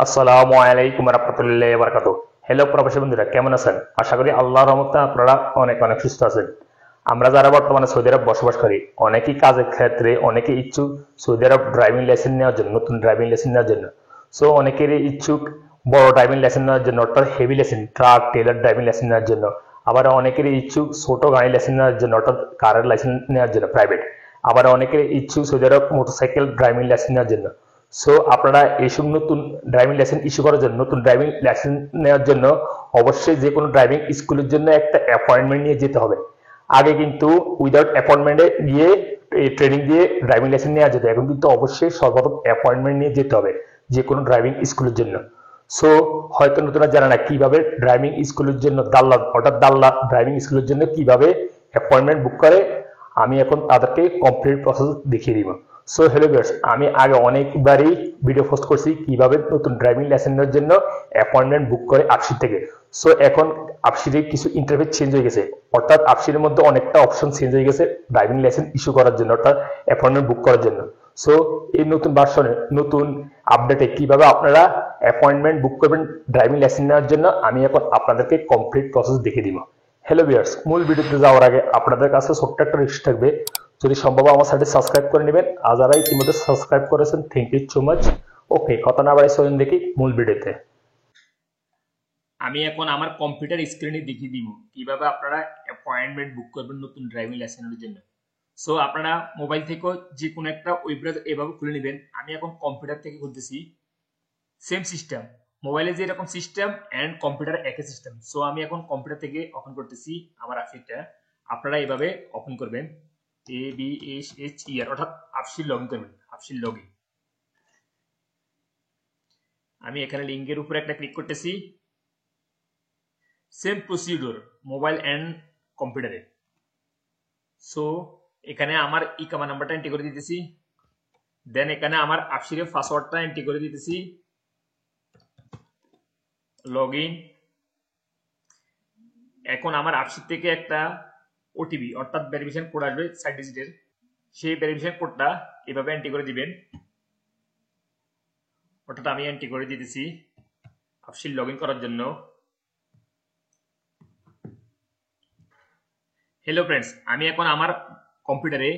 আসসালামু আলাইকুম রহমতুল্লাহি ওয়া বারাকাতুহু। হ্যালো প্রবাসী বন্ধুরা, কেমন আছেন? আশা করি আল্লাহর রহমতে আপনারা অনেক অনেক সুস্থ আছেন। আমরা যারা বর্তমানে সৌদি আরব বসবাস করি, অনেকেই কাজের ক্ষেত্রে অনেকে ইচ্ছুক সৌদি আরব ড্রাইভিং লাইসেন্স নেওয়ার জন্য, নতুন ড্রাইভিং লাইসেন্স নেওয়ার জন্য। সো অনেকেরই ইচ্ছুক বড় ড্রাইভিং লাইসেন্স নেওয়ার জন্য, অর্থাৎ heavy licence, truck trailer driving licence নেওয়ার জন্য। আবার অনেকেরই ইচ্ছুক ছোট গাড়ি লাইসেন্স নেওয়ার জন্য, অর্থাৎ কারের লাইসেন্স নেওয়ার জন্য প্রাইভেট। আবার অনেকের ইচ্ছুক সৌদি আরব মোটরসাইকেল ড্রাইভিং লাইসেন্স নেওয়ার জন্য। সো আপনারা এইসব নতুন ড্রাইভিং লাইসেন্স ইস্যু করার জন্য, নতুন ড্রাইভিং লাইসেন্স নেওয়ার জন্য অবশ্যই যে কোনো ড্রাইভিং স্কুলের জন্য একটা অ্যাপয়েন্টমেন্ট নিয়ে যেতে হবে। আগে কিন্তু উইদাউট অ্যাপয়েন্টমেন্টে গিয়ে ট্রেনিং দিয়ে ড্রাইভিং লাইসেন্স নেওয়া যেত, এখন কিন্তু অবশ্যই সর্বপ্রথম অ্যাপয়েন্টমেন্ট নিয়ে যেতে হবে যে কোনো ড্রাইভিং স্কুলের জন্য। সো হয়তো নতুন জানা না কিভাবে ড্রাইভিং স্কুলের জন্য দাল্লা, অর্থাৎ দাল্লা ড্রাইভিং স্কুলের জন্য কিভাবে অ্যাপয়েন্টমেন্ট বুক করে, আমি এখন তাদেরকে কমপ্লিট প্রসেস দেখিয়ে দিব। সো হ্যালো ভিউয়ার্স, আমি আগে অনেকবারই ভিডিও পোস্ট করছি কিভাবে নতুন ড্রাইভিং লাইসেন্সের জন্য অ্যাপয়েন্টমেন্ট বুক করে আপসির থেকে। সো এখন আপসিরে কিছু ইন্টারফেস চেঞ্জ হয়ে গেছে, অর্থাৎ আপসিরের মধ্যে অনেকটা অপশন চেঞ্জ হয়ে গেছে ড্রাইভিং লাইসেন্স ইস্যু করার জন্য, অর্থাৎ অ্যাপয়েন্টমেন্ট বুক করার জন্য। সো এই নতুন ভার্সনে, নতুন আপডেটে কিভাবে আপনারা অ্যাপয়েন্টমেন্ট বুক করবেন ড্রাইভিং লাইসেন্স নেওয়ার জন্য, আমি এখন আপনাদেরকে কমপ্লিট প্রসেস দেখিয়ে দিব। হ্যালো ভিউয়ার্স, মূল ভিডিওতে যাওয়ার আগে আপনাদের কাছে ছোট্ট একটা রিকোয়েস্ট থাকবে, যদি সম্ভব আমার সাথে সাবস্ক্রাইব করে নেবেন। আর যারা ইতিমধ্যে সাবস্ক্রাইব করেছেন, থ্যাংক ইউ সো মাচ। ওকে, কথা না বাড়াই চলুন দেখি মূল ভিডিওতে। আমি এখন আমার কম্পিউটার স্ক্রিনে দেখিয়ে দিব কিভাবে আপনারা অ্যাপয়েন্টমেন্ট বুক করবেন নতুন ড্রাইভিং লাইসেন্সের জন্য। সো আপনারা মোবাইল থেকেও যে কোনো একটা ওয়েব ব্রাউজার এভাবে খুলে নেবেন। আমি এখন কম্পিউটার থেকে খুলতেছি। সেম সিস্টেম, মোবাইলে যে এরকম সিস্টেম এন্ড কম্পিউটার একই সিস্টেম। সো আমি এখন কম্পিউটার থেকে ওপেন করতেছি আমার আপসিটা। আপনারা এভাবে ওপেন করবেন, ABSHER, অর্থাৎ আপসির লগ ইন করবেন, আপসির লগ ইন। আমি এখানে লিঙ্কের উপরে একটা ক্লিক করতেছি। সেম প্রসিডিউর মোবাইল এন্ড কম্পিউটারে। সো এখানে আমার ইকামা নাম্বারটা এন্ট্রি করে দিতেছি। দেন এখানে আমার আপসিরের পাসওয়ার্ডটা এন্ট্রি করে দিতেছি। Log in. এখন আমার আপসির থেকে একটা ওটিপি, অর্থাৎ ভেরিফিকেশন কোড আসবে 6 ডিজিটের। সেই ভেরিফিকেশন কোডটা এভাবে এন্ট্রি করে দিবেন, অর্থাৎ আমি এন্ট্রি করে দিতেছি আপসির লগ ইন করার জন্য। হ্যালো ফ্রেন্ডস, আমি এখন আমার কম্পিউটারে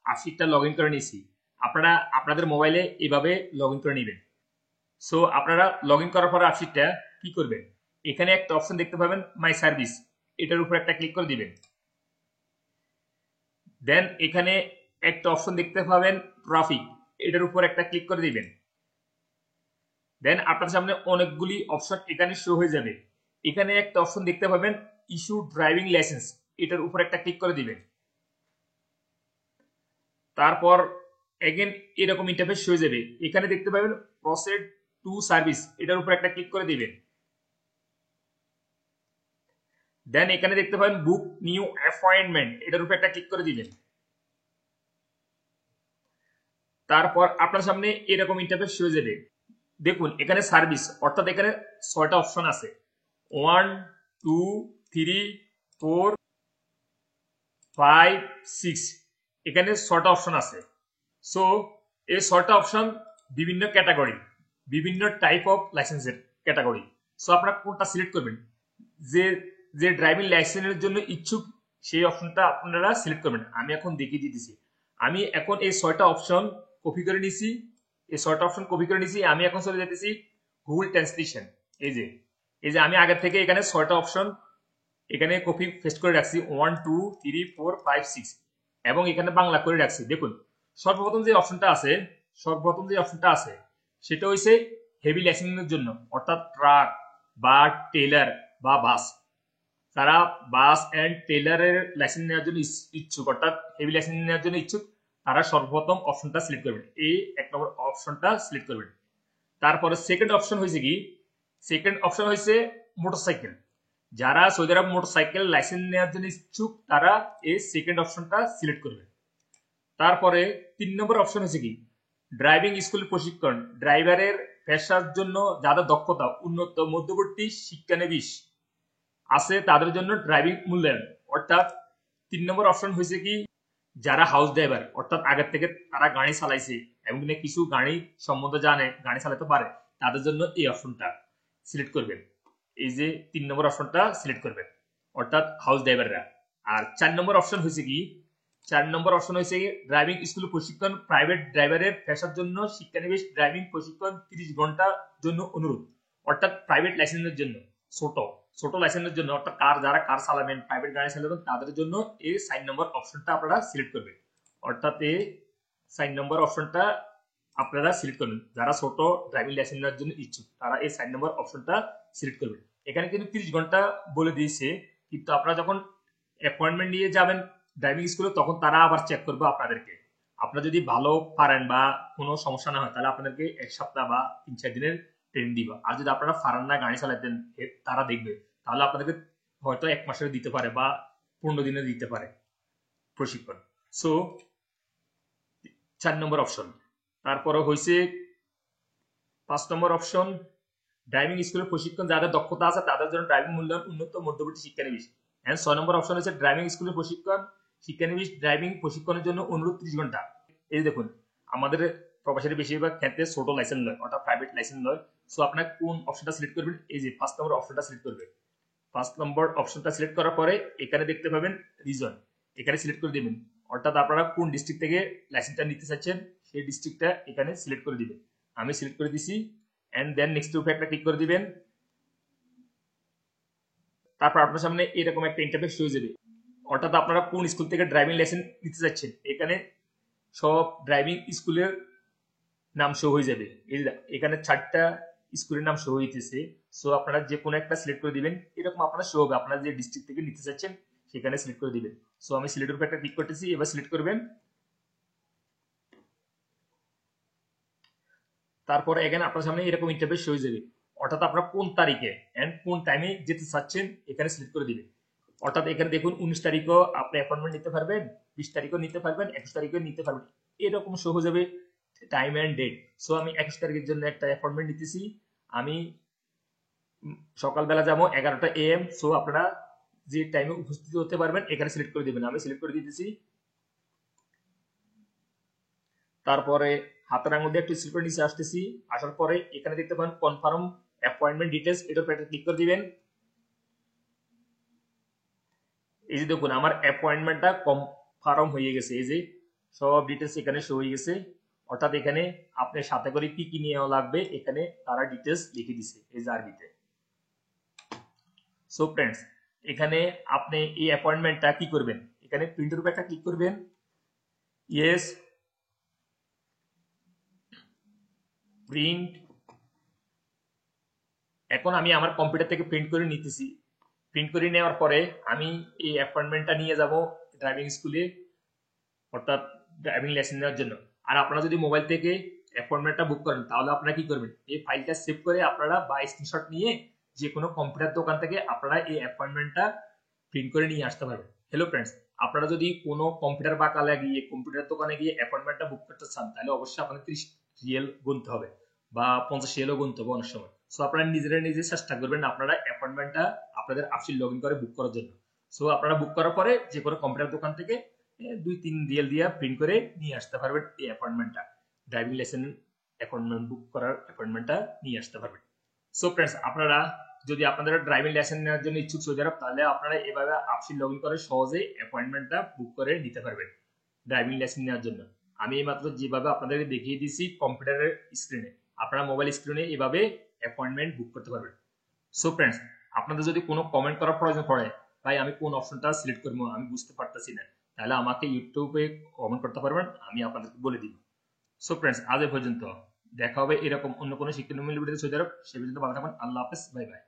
আপসিটা লগ ইন করে নিয়েছি। আপনারা আপনাদের মোবাইলে এভাবে লগ ইন করে নেবেন। সো আপনারা লগ ইন করার পর আপসিটা কি করবেন, এখানে একটা অপশন দেখতে পাবেন মাই সার্ভিস, এটার উপর একটা ক্লিক করে দিবেন। দেন এখানে একটা অপশন দেখতে পাবেন ট্রাফিক, এটার উপর একটা ক্লিক করে দিবেন। দেন আপনার সামনে অনেকগুলি অপশন এখানে শো হয়ে যাবে। এখানে একটা অপশন দেখতে পাবেন ইস্যু ড্রাইভিং লাইসেন্স, এটার উপর একটা ক্লিক করে দিবেন। তারপর এগেন এরকম ইন্টারফেস হয়ে যাবে। এখানে দেখতে পাবেন প্রসিড টু সার্ভিস, এটার উপর একটা ক্লিক করে দিবেন। দেন এখানে দেখতে পাবেন বুক নিউ অ্যাপয়েন্টমেন্ট, এটার উপর একটা ক্লিক করে দিবেন। তারপর আপনার সামনে এরকম ইন্টারফেস হয়ে যাবে। দেখুন এখানে সার্ভিস, অর্থাৎ এখানে 6টা অপশন আছে, 1 2 3 4 5 6, এখানে 6টা অপশন আছে। সো এই 6টা অপশন বিভিন্ন ক্যাটাগরি, বিভিন্ন টাইপ অফ লাইসেন্সের ক্যাটাগরি। সো আপনারা কোনটা সিলেক্ট করবেন, যে যে ড্রাইভিং লাইসেন্সের জন্য ইচ্ছুক সেই অপশনটা আপনারা সিলেক্ট করবেন। আমি এখন দেখিয়ে দিতেছি। আমি এখন এই 6টা অপশন কপি করে নিছি, এই 6টা অপশন কপি করে নিছি। আমি এখন চলে যেতেছি গুগল ট্রান্সলেশন। এই যে আমি আগে থেকে এখানে 6টা অপশন এখানে কপি পেস্ট করে রাখছি, 1 2 3 4 5 6, এবং এখানে বাংলা করে রাখছি। দেখুন সর্বপ্রথম যে অপশনটা আছে সেটা হইছে হেভি লাইসেন্সের জন্য, অর্থাৎ ট্রাক বা টেলার বা বাস। যারা বাস এন্ড টেলারের লাইসেন্স নেওয়ার জন্য ইচ্ছুক, অর্থাৎ হেভি লাইসেন্স নেওয়ার জন্য ইচ্ছুক, তারা সর্বপ্রথম অপশনটা সিলেক্ট করবেন, এই 1 নম্বর অপশনটা সিলেক্ট করবেন। তারপরে সেকেন্ড অপশন হয়েছে কি, সেকেন্ড অপশন হয়েছে মোটরসাইকেল। যারা সৌদি আরব মোটরসাইকেল লাইসেন্স নেওয়ার জন্য ইচ্ছুক তারা এই সেকেন্ড অপশনটা সিলেক্ট করবে। তারপরে 3 নম্বর অপশন হচ্ছে কি, ড্রাইভিং স্কুল প্রশিক্ষণ, ড্রাইভারের পেশার জন্য যাদের দক্ষতা উন্নত মধ্যবর্তী শিক্ষানবিশ আছে তাদের জন্য ড্রাইভিং মূল্যায়ন। অর্থাৎ 3 নম্বর অপশন হয়েছে কি, যারা হাউস ড্রাইভার, অর্থাৎ আগের থেকে তারা গাড়ি চালাইছে এবং কিছু গাড়ি সম্বন্ধে জানে, গাড়ি চালাতে পারে, তাদের জন্য এই অপশনটা সিলেক্ট করবেন। এই যে 3 নম্বর অপশনটা সিলেক্ট করবেন, অর্থাৎ হাউস ড্রাইভাররা। আর 4 নম্বর অপশন হয়েছে কি, 4 নম্বর অপশন হয়েছে ড্রাইভিং স্কুল প্রশিক্ষণ প্রাইভেট ড্রাইভারের পেশার জন্য শিক্ষানবিশ ড্রাইভিং প্রশিক্ষণ 30 ঘন্টার জন্য অনুরোধ, অর্থাৎ প্রাইভেট লাইসেন্সের জন্য, ছোট ছোট লাইসেন্সের জন্য, অর্থাৎ যারা কার চালাবেন, প্রাইভেট গাড়ি চালাবেন, তাদের জন্য এই 4 নম্বর অপশনটা আপনারা সিলেক্ট করবেন। অর্থাৎ এই 4 নম্বর অপশনটা আপনারা সিলেক্ট করবেন। যারা ছোট ড্রাইভিং লাইসেন্স নেওয়ার জন্য ইচ্ছুক তারা এই 4 নম্বর অপশনটা সিলেক্ট করবেন। এখানে কিন্তু 30 ঘন্টা বলে দিয়েছে, কিন্তু আপনারা যখন অ্যাপয়েন্টমেন্ট নিয়ে যাবেন ড্রাইভিং স্কুলে তখন তারা আবার চেক করবে আপনাদেরকে। আপনারা যদি ভালো পারেন বা কোনো সমস্যা না হয় তাহলে আপনাদেরকে 1 সপ্তাহ বা 3-4 দিনের ট্রেনিং দিবা। আর যদি আপনারা পারেন না গাড়ি চালাতেন, তারা দেখবে, তাহলে আপনাদেরকে হয়তো 1 মাসের দিতে পারে বা 15 দিনের দিতে পারে প্রশিক্ষণ। সো 4 নম্বর অপশন। তারপরে হয়েছে 5 নম্বর অপশন, ড্রাইভিং স্কুলের প্রশিক্ষণ যাদের দক্ষতা আছে তাদের জন্য ড্রাইভিং মূল্যায়ন উন্নত মধ্যবর্তী শিক্ষানবিশ। এন্ড 6 নম্বর অপশন হচ্ছে ড্রাইভিং স্কুলের প্রশিক্ষণ শিক্ষানবিশ ড্রাইভিং প্রশিক্ষণের জন্য অনুরোধ 30 ঘন্টা। এই দেখুন আমাদের প্রবাসীর বেশিরভাগ ক্ষেত্রে ছোট লাইসেন্স নয়, অর্থাৎ প্রাইভেট লাইসেন্স নয়। সো আপনার কোন অপশনটা সিলেক্ট করবেন, এই যে 5 নম্বর অপশনটা সিলেক্ট করবেন। 5 নম্বর অপশনটা সিলেক্ট করার পরে এখানে দেখতে পাবেন রিজন, এখানে সিলেক্ট করে দিবেন। অর্থাৎ আপনারা কোন ডিস্ট্রিক্ট থেকে লাইসেন্সটা নিতে চাচ্ছেন সেই ডিস্ট্রিক্টটা এখানে সিলেক্ট করে দিবেন। আমি সিলেক্ট করে দিছি এন্ড দেন নেক্সট উপরে একটা ক্লিক করে দিবেন। তারপর আপনার সামনে এরকম একটা ইন্টারফেস হয়ে যাবে, অর্থাৎ আপনারা কোন স্কুল থেকে ড্রাইভিং লাইসেন্স নিতে চাচ্ছেন এখানে সব ড্রাইভিং স্কুলের নাম শো হয়ে যাবে। এখানে 4টা স্কুলের নাম শো হইতেছে। সো আপনারা যে কোনো একটা সিলেক্ট করে দিবেন, এরকম আপনারা শো হবে আপনারা যে ডিস্ট্রিক্ট থেকে নিতে চাচ্ছেন সেখানে সিলেক্ট করে দিবেন। সো আমি সিলেক্টের উপর একটা ক্লিক করতেছি, এবার সিলেক্ট করবেন। তারপরে এখানে আপনার সামনে এরকম ইন্টারফেস হয়ে যাবে, অর্থাৎ আপনারা কোন তারিখে এন্ড কোন টাইমে যেতে চাচ্ছেন এখানে সিলেক্ট করে দিবেন। অর্থাৎ এখানে দেখুন 19 তারিখও আপনি অ্যাপয়েন্টমেন্ট নিতে পারবেন, 20 তারিখও নিতে পারবেন, 21 তারিখও নিতে পারবেন, এরকম শো হয়ে যাবে টাইম এন্ড ডেট। সো আমি 21 তারিখের জন্য একটা অ্যাপয়েন্টমেন্ট নিতেছি, আমি সকালবেলা যাবো 11টা AM। সো আপনারা যে টাইমে উপস্থিত হতে পারবেন এখানে সিলেক্ট করে দিবেন, আমি সিলেক্ট করে দিতেছি। তারপরে হাতের আঙুল দিয়ে একটু সিলেক্ট করে নিচে আসতেছি, আসার পরে এখানে দেখতে পাবেন কনফার্ম অ্যাপয়েন্টমেন্ট ডিটেইলস, এটার উপর একটা ক্লিক করে দিবেন। এই যে দেখুন আমার অ্যাপয়েন্টমেন্টটা কনফার্ম হয়ে গেছে, এই যে সব ডিটেইলস এখানে শো হয়ে গেছে। অর্থাৎ এখানে আপনার সাথে করে কি কি নিয়ে লাগবে এখানে তারা ডিটেইলস লিখে দিছে এই যে আরবিতে। সো ফ্রেন্ডস এখানে আপনি এই অ্যাপয়েন্টমেন্টটা কি করবেন, এখানে প্রিন্টের উপর একটা ক্লিক করবেন, ইয়েস প্রিন্ট। এখন আমি আমার কম্পিউটার থেকে প্রিন্ট করে নিতেছি। প্রিন্ট করে নেওয়ার পরে আমি এই অ্যাপয়েন্টমেন্টটা নিয়ে যাব ড্রাইভিং স্কুলে, অর্থাৎ ড্রাইভিং লাইসেন্স নেওয়ার জন্য। আর আপনারা যদি মোবাইল থেকে অ্যাপয়েন্টমেন্টটা বুক করেন তাহলে আপনারা কি করবেন, এই ফাইলটা সেভ করে আপনারা বা স্ক্রিনশট নিয়ে যে কোনো কম্পিউটার দোকান থেকে আপনারা এই অ্যাপয়েন্টমেন্টটা প্রিন্ট করে নিয়ে আসতে পারবেন। হ্যালো ফ্রেন্ডস, আপনারা যদি কোনো কম্পিউটার বা কালে গিয়ে কম্পিউটার দোকানে গিয়ে অ্যাপয়েন্টমেন্টটা বুক করতে চান তাহলে অবশ্যই আপনাদের 30 রিয়েল গুনতে হবে বা 50 রিয়েলও গুনতে হবে অনেক সময়। সো আপনারা নিজেরা নিজে চেষ্টা করবেন আপনারা অ্যাপয়েন্টমেন্টটা আপনাদের অ্যাপসে লগ ইন করে বুক করার জন্য। সো আপনারা বুক করার পরে যে কোনো কম্পিউটার দোকান থেকে 2-3 রিয়েল দিয়ে প্রিন্ট করে নিয়ে আসতে পারবেন এই অ্যাপয়েন্টমেন্টটা, ড্রাইভিং লাইসেন্স অ্যাপয়েন্টমেন্ট বুক করার অ্যাপয়েন্টমেন্টটা নিয়ে আসতে পারবেন। সো ফ্রেন্ডস আপনারা যদি আপনাদের ড্রাইভিং লাইসেন্স নেওয়ার জন্য ইচ্ছুক সৌদি আরব তাহলে আপনারা এভাবে অ্যাপসে লগ ইন করে সহজেই অ্যাপয়েন্টমেন্টটা বুক করে নিতে পারবেন ড্রাইভিং লাইসেন্স নেওয়ার জন্য। আমি এইমাত্র যেভাবে আপনাদের দেখিয়ে দিয়েছি কম্পিউটারের স্ক্রিনে, আপনারা মোবাইল স্ক্রিনে এভাবে অ্যাপয়েন্টমেন্ট বুক করতে পারবেন। সো ফ্রেন্ডস আপনাদের যদি কোনো কমেন্ট করার প্রয়োজন পড়ে ভাই আমি কোন অপশনটা সিলেক্ট করবো আমি বুঝতে পারতেছি না, তাহলে আমাকে ইউটিউবে কমেন্ট করতে পারবেন, আমি আপনাদেরকে বলে দিব। সো ফ্রেন্ডস আজ এ পর্যন্ত, দেখা হবে এরকম অন্য কোনো শিক্ষামূলক ভিডিওতে সৌদি আরব। সে পর্যন্ত ভালো থাকবেন, আল্লাহ হাফেজ, বাই বাই।